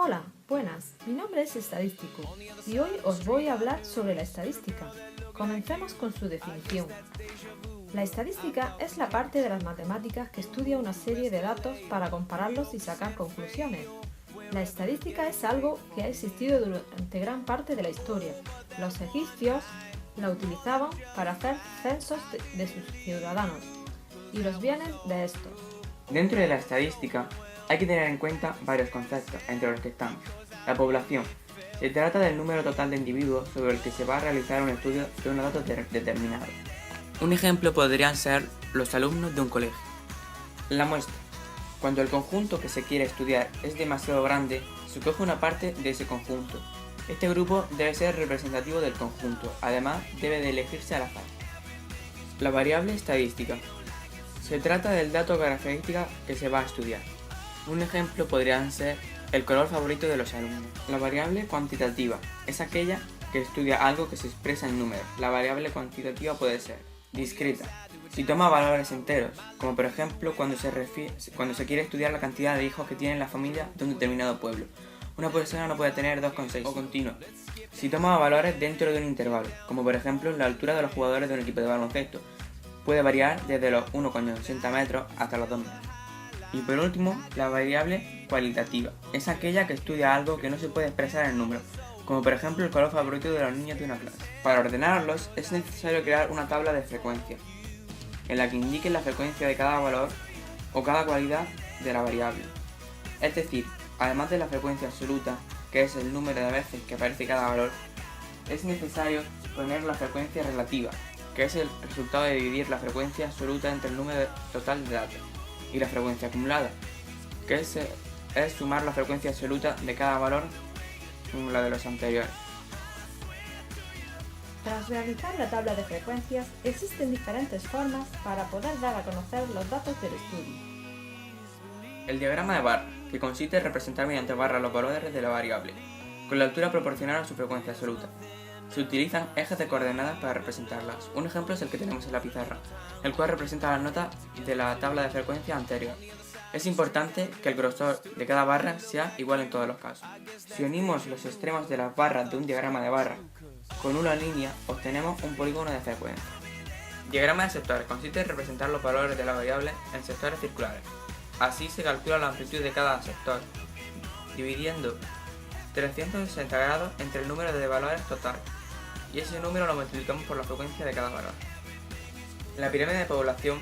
Hola, buenas, mi nombre es Estadístico y hoy os voy a hablar sobre la estadística. Comencemos con su definición. La estadística es la parte de las matemáticas que estudia una serie de datos para compararlos y sacar conclusiones. La estadística es algo que ha existido durante gran parte de la historia. Los egipcios la utilizaban para hacer censos de sus ciudadanos y los bienes de estos. Dentro de la estadística hay que tener en cuenta varios conceptos, entre los que estamos. La población. Se trata del número total de individuos sobre el que se va a realizar un estudio de un dato determinado. Un ejemplo podrían ser los alumnos de un colegio. La muestra. Cuando el conjunto que se quiere estudiar es demasiado grande, se coge una parte de ese conjunto. Este grupo debe ser representativo del conjunto, además debe de elegirse al azar. La variable estadística. Se trata del dato característica que se va a estudiar. Un ejemplo podrían ser el color favorito de los alumnos. La variable cuantitativa es aquella que estudia algo que se expresa en números. La variable cuantitativa puede ser discreta, si toma valores enteros, como por ejemplo cuando se quiere estudiar la cantidad de hijos que tiene la familia de un determinado pueblo. Una persona no puede tener 2,6 o continua. Si toma valores dentro de un intervalo, como por ejemplo la altura de los jugadores de un equipo de baloncesto, puede variar desde los 1,80 metros hasta los 2 metros. Y por último, la variable cualitativa es aquella que estudia algo que no se puede expresar en números, como por ejemplo el color favorito de los niños de una clase. Para ordenarlos es necesario crear una tabla de frecuencias, en la que indiquen la frecuencia de cada valor o cada cualidad de la variable. Es decir, además de la frecuencia absoluta, que es el número de veces que aparece cada valor, es necesario poner la frecuencia relativa, que es el resultado de dividir la frecuencia absoluta entre el número total de datos, y la frecuencia acumulada, que es sumar la frecuencia absoluta de cada valor con la de los anteriores. Tras realizar la tabla de frecuencias, existen diferentes formas para poder dar a conocer los datos del estudio. El diagrama de barra, que consiste en representar mediante barras los valores de la variable, con la altura proporcional a su frecuencia absoluta. Se utilizan ejes de coordenadas para representarlas. Un ejemplo es el que tenemos en la pizarra, el cual representa las notas de la tabla de frecuencia anterior. Es importante que el grosor de cada barra sea igual en todos los casos. Si unimos los extremos de las barras de un diagrama de barra con una línea, obtenemos un polígono de frecuencia. Diagrama de sectores. Consiste en representar los valores de la variable en sectores circulares. Así se calcula la amplitud de cada sector, dividiendo 360 grados entre el número de valores total, y ese número lo multiplicamos por la frecuencia de cada valor. La pirámide de población.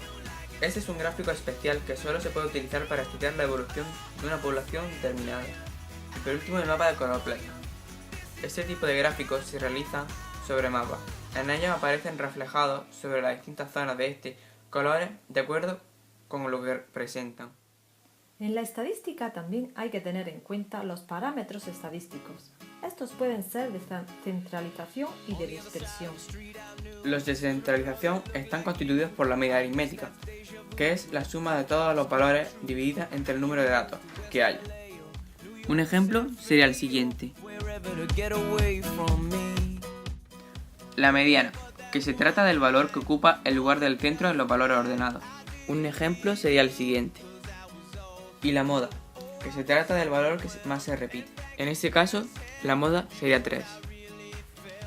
Este es un gráfico especial que solo se puede utilizar para estudiar la evolución de una población determinada. Y por último, el mapa de color plata. Este tipo de gráficos se realizan sobre mapas. En ellos aparecen reflejados sobre las distintas zonas de este colores de acuerdo con lo que representan. En la estadística también hay que tener en cuenta los parámetros estadísticos. Estos pueden ser de centralización y de dispersión. Los de centralización están constituidos por la medida aritmética, que es la suma de todos los valores dividida entre el número de datos que haya. Un ejemplo sería el siguiente. La mediana, que se trata del valor que ocupa el lugar del centro en los valores ordenados. Un ejemplo sería el siguiente. Y la moda, que se trata del valor que más se repite. En este caso, la moda sería 3.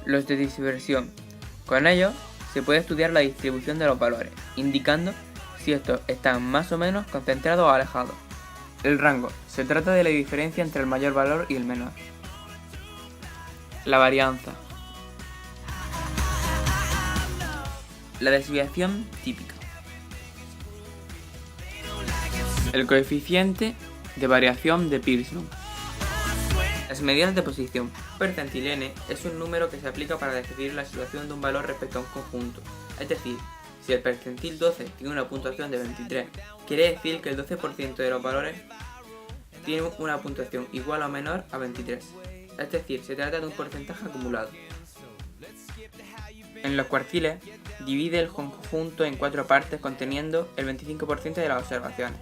Los de dispersión. Con ellos se puede estudiar la distribución de los valores, indicando si estos están más o menos concentrados o alejados. El rango. Se trata de la diferencia entre el mayor valor y el menor. La varianza. La desviación típica. El coeficiente de variación de Pearson. Las medidas de posición. Percentil n es un número que se aplica para decidir la situación de un valor respecto a un conjunto. Es decir, si el percentil 12 tiene una puntuación de 23, quiere decir que el 12% de los valores tiene una puntuación igual o menor a 23. Es decir, se trata de un porcentaje acumulado. En los cuartiles, divide el conjunto en 4 partes conteniendo el 25% de las observaciones.